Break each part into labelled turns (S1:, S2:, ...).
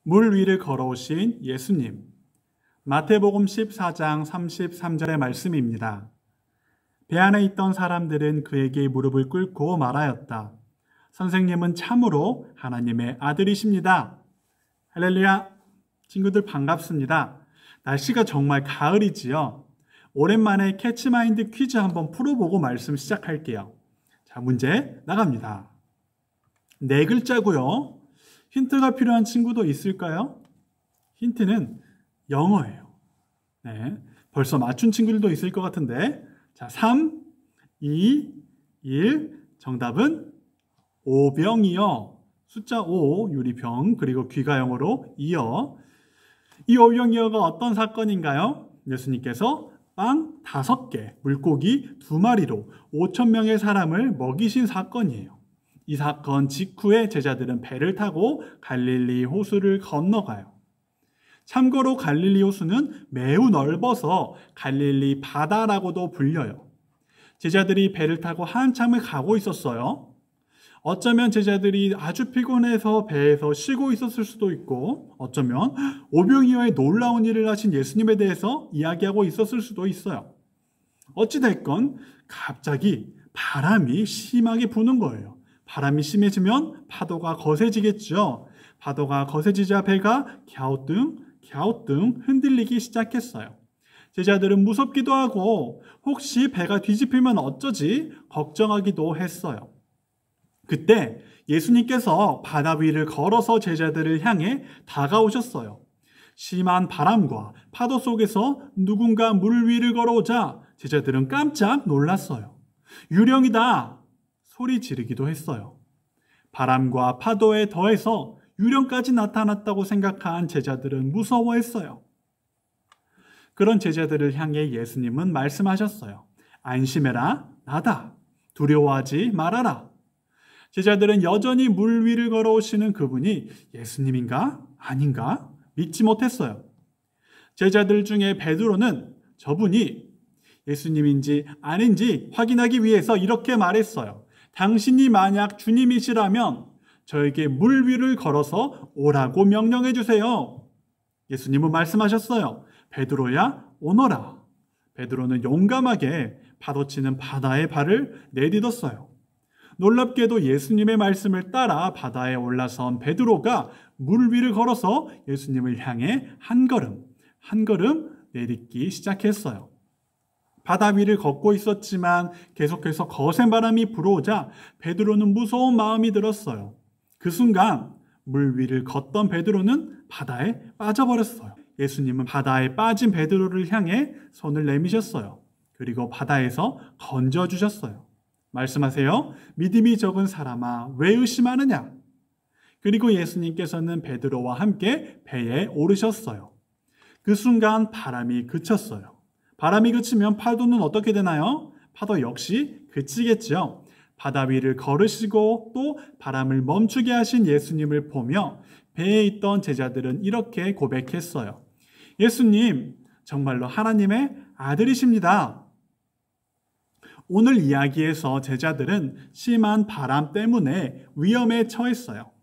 S1: 물 위를 걸어오신 예수님. 마태복음 14장 33절의 말씀입니다. 배 안에 있던 사람들은 그에게 무릎을 꿇고 말하였다. 선생님은 참으로 하나님의 아들이십니다. 할렐루야. 친구들 반갑습니다. 날씨가 정말 가을이지요. 오랜만에 캐치마인드 퀴즈 한번 풀어보고 말씀 시작할게요. 자, 문제 나갑니다. 네 글자고요. 힌트가 필요한 친구도 있을까요? 힌트는 영어예요. 네, 벌써 맞춘 친구들도 있을 것 같은데, 자, 3, 2, 1, 정답은 오병이어. 숫자 5, 유리병, 그리고 귀가 영어로 이어. 이 오병이어가 어떤 사건인가요? 예수님께서 빵 5개, 물고기 2마리로 5,000명의 사람을 먹이신 사건이에요. 이 사건 직후에 제자들은 배를 타고 갈릴리 호수를 건너가요. 참고로 갈릴리 호수는 매우 넓어서 갈릴리 바다라고도 불려요. 제자들이 배를 타고 한참을 가고 있었어요. 어쩌면 제자들이 아주 피곤해서 배에서 쉬고 있었을 수도 있고, 어쩌면 오병이어의 놀라운 일을 하신 예수님에 대해서 이야기하고 있었을 수도 있어요. 어찌됐건 갑자기 바람이 심하게 부는 거예요. 바람이 심해지면 파도가 거세지겠죠. 파도가 거세지자 배가 갸우뚱 흔들리기 시작했어요. 제자들은 무섭기도 하고 혹시 배가 뒤집히면 어쩌지 걱정하기도 했어요. 그때 예수님께서 바다 위를 걸어서 제자들을 향해 다가오셨어요. 심한 바람과 파도 속에서 누군가 물 위를 걸어오자 제자들은 깜짝 놀랐어요. 유령이다! 소리 지르기도 했어요. 바람과 파도에 더해서 유령까지 나타났다고 생각한 제자들은 무서워했어요. 그런 제자들을 향해 예수님은 말씀하셨어요. 안심해라, 나다. 두려워하지 말아라. 제자들은 여전히 물 위를 걸어오시는 그분이 예수님인가? 아닌가? 믿지 못했어요. 제자들 중에 베드로는 저분이 예수님인지 아닌지 확인하기 위해서 이렇게 말했어요. 당신이 만약 주님이시라면 저에게 물 위를 걸어서 오라고 명령해 주세요. 예수님은 말씀하셨어요. 베드로야, 오너라. 베드로는 용감하게 파도치는 바다에 발을 내딛었어요. 놀랍게도 예수님의 말씀을 따라 바다에 올라선 베드로가 물 위를 걸어서 예수님을 향해 한 걸음 내딛기 시작했어요. 바다 위를 걷고 있었지만 계속해서 거센 바람이 불어오자 베드로는 무서운 마음이 들었어요. 그 순간 물 위를 걷던 베드로는 바다에 빠져버렸어요. 예수님은 바다에 빠진 베드로를 향해 손을 내미셨어요. 그리고 바다에서 건져주셨어요. 말씀하세요. 믿음이 적은 사람아, 왜 의심하느냐? 그리고 예수님께서는 베드로와 함께 배에 오르셨어요. 그 순간 바람이 그쳤어요. 바람이 그치면 파도는 어떻게 되나요? 파도 역시 그치겠죠. 바다 위를 걸으시고 또 바람을 멈추게 하신 예수님을 보며 배에 있던 제자들은 이렇게 고백했어요. 예수님, 정말로 하나님의 아들이십니다. 오늘 이야기에서 제자들은 심한 바람 때문에 위험에 처했어요.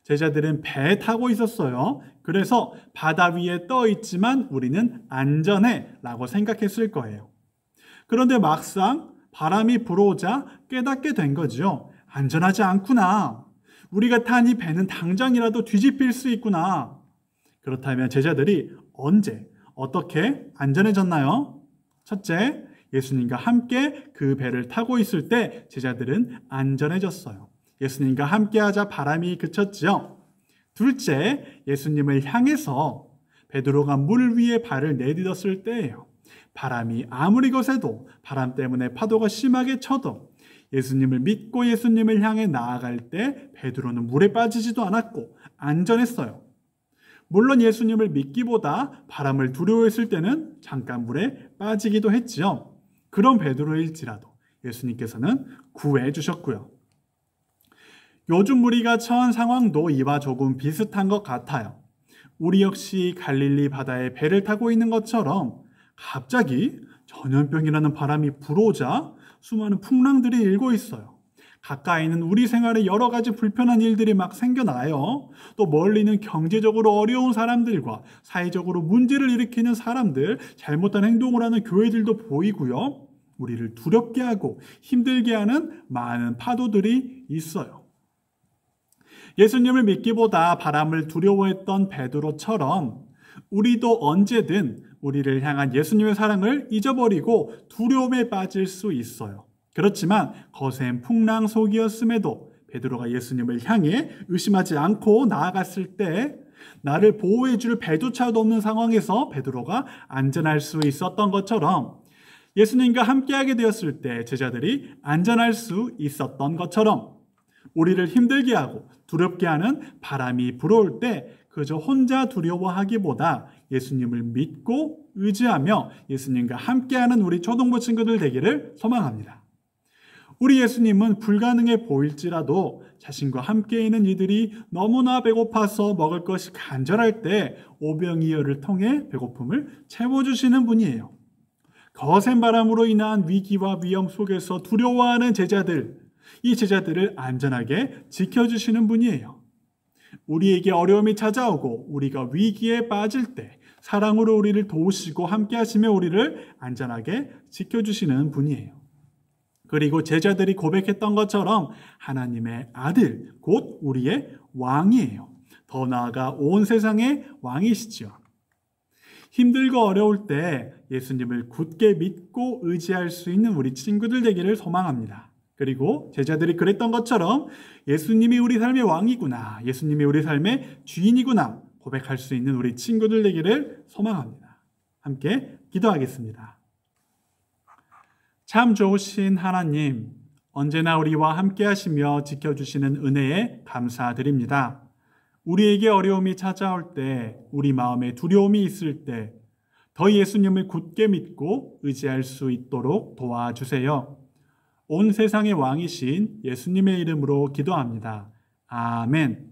S1: 제자들은 배에 타고 있었어요. 그래서 바다 위에 떠 있지만 우리는 안전해 라고 생각했을 거예요. 그런데 막상 바람이 불어오자 깨닫게 된 거죠. 안전하지 않구나. 우리가 탄 이 배는 당장이라도 뒤집힐 수 있구나. 그렇다면 제자들이 언제, 어떻게 안전해졌나요? 첫째, 예수님과 함께 그 배를 타고 있을 때 제자들은 안전해졌어요. 예수님과 함께하자 바람이 그쳤지요. 둘째, 예수님을 향해서 베드로가 물 위에 발을 내딛었을 때예요. 바람이 아무리 거세도 바람 때문에 파도가 심하게 쳐도 예수님을 믿고 예수님을 향해 나아갈 때 베드로는 물에 빠지지도 않았고 안전했어요. 물론 예수님을 믿기보다 바람을 두려워했을 때는 잠깐 물에 빠지기도 했지요. 그런 베드로일지라도 예수님께서는 구해 주셨고요. 요즘 우리가 처한 상황도 이와 조금 비슷한 것 같아요. 우리 역시 갈릴리 바다에 배를 타고 있는 것처럼 갑자기 전염병이라는 바람이 불어오자 수많은 풍랑들이 일고 있어요. 가까이는 우리 생활에 여러 가지 불편한 일들이 막 생겨나요. 또 멀리는 경제적으로 어려운 사람들과 사회적으로 문제를 일으키는 사람들, 잘못한 행동을 하는 교회들도 보이고요. 우리를 두렵게 하고 힘들게 하는 많은 파도들이 있어요. 예수님을 믿기보다 바람을 두려워했던 베드로처럼 우리도 언제든 우리를 향한 예수님의 사랑을 잊어버리고 두려움에 빠질 수 있어요. 그렇지만 거센 풍랑 속이었음에도 베드로가 예수님을 향해 의심하지 않고 나아갔을 때 나를 보호해 줄 배조차도 없는 상황에서 베드로가 안전할 수 있었던 것처럼 예수님과 함께하게 되었을 때 제자들이 안전할 수 있었던 것처럼 우리를 힘들게 하고 두렵게 하는 바람이 불어올 때 그저 혼자 두려워하기보다 예수님을 믿고 의지하며 예수님과 함께하는 우리 초등부 친구들 되기를 소망합니다. 우리 예수님은 불가능해 보일지라도 자신과 함께 있는 이들이 너무나 배고파서 먹을 것이 간절할 때 오병이어를 통해 배고픔을 채워주시는 분이에요. 거센 바람으로 인한 위기와 위험 속에서 두려워하는 제자들, 이 제자들을 안전하게 지켜주시는 분이에요. 우리에게 어려움이 찾아오고 우리가 위기에 빠질 때 사랑으로 우리를 도우시고 함께 하시며 우리를 안전하게 지켜주시는 분이에요. 그리고 제자들이 고백했던 것처럼 하나님의 아들, 곧 우리의 왕이에요. 더 나아가 온 세상의 왕이시죠. 힘들고 어려울 때 예수님을 굳게 믿고 의지할 수 있는 우리 친구들 되기를 소망합니다. 그리고 제자들이 그랬던 것처럼 예수님이 우리 삶의 왕이구나, 예수님이 우리 삶의 주인이구나 고백할 수 있는 우리 친구들 되기를 소망합니다. 함께 기도하겠습니다. 참 좋으신 하나님, 언제나 우리와 함께 하시며 지켜주시는 은혜에 감사드립니다. 우리에게 어려움이 찾아올 때, 우리 마음에 두려움이 있을 때, 더 예수님을 굳게 믿고 의지할 수 있도록 도와주세요. 온 세상의 왕이신 예수님의 이름으로 기도합니다. 아멘.